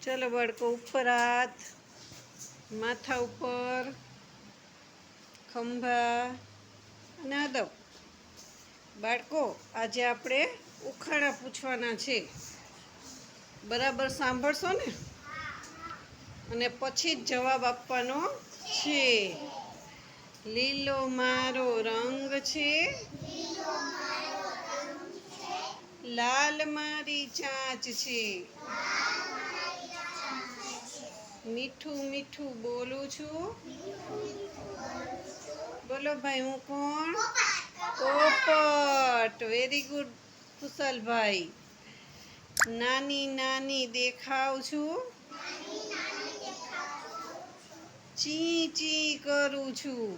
चलो बाळको ऊपर हाथ माथा ऊपर खंभा અને અદબ બાળકો આજે આપણે ઉખાણા પૂછવાના છે બરાબર સાંભળશો ને અને પછી જ જવાબ આપવાનો છે લીલો મારો રંગ છે લાલ મારી ચાંચ છે મીઠું મીઠું બોલું છું બોલો ભાઈ હું કોણ પોપટ વેરી ગુડ કુશલભાઈ નાની નાની દેખાવ છું ચી ચી કરું છું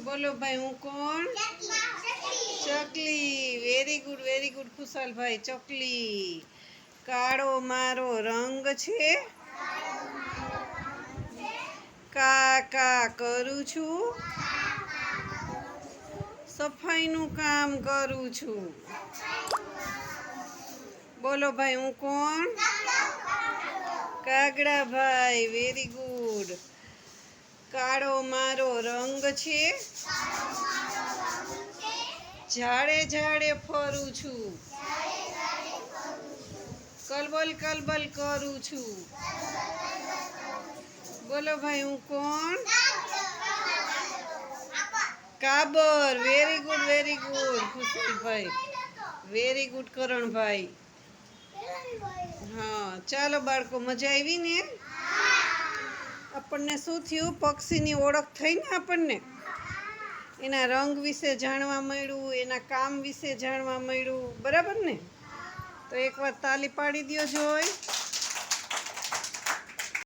બોલો ભાઈ હું કોણ ચકલી વેરી ગુડ કુશલભાઈ ચકલી કાળો મારો રંગ છે કા કા કરું છું સફાઈનું કામ કરું છું બોલો ભાઈ હું કોણ કાગડા ભાઈ વેરી ગુડ કાળો મારો રંગ છે ઝાડે ઝાડે ફરું છું કલબલ કલબલ કરું છું બોલો ભાઈ હું કોણ કાબર very good ખુશીભાઈ very good Karanbhai હા ચાલો બાળકો મજા આવી ને આપણને શું થયું પક્ષીની ઓળખ થઈ ને આપણને એના રંગ વિશે જાણવા મળ્યું એના કામ વિશે જાણવા મળ્યું બરાબર ને તો એકવાર તાલી પાડી દ્યો જોઈ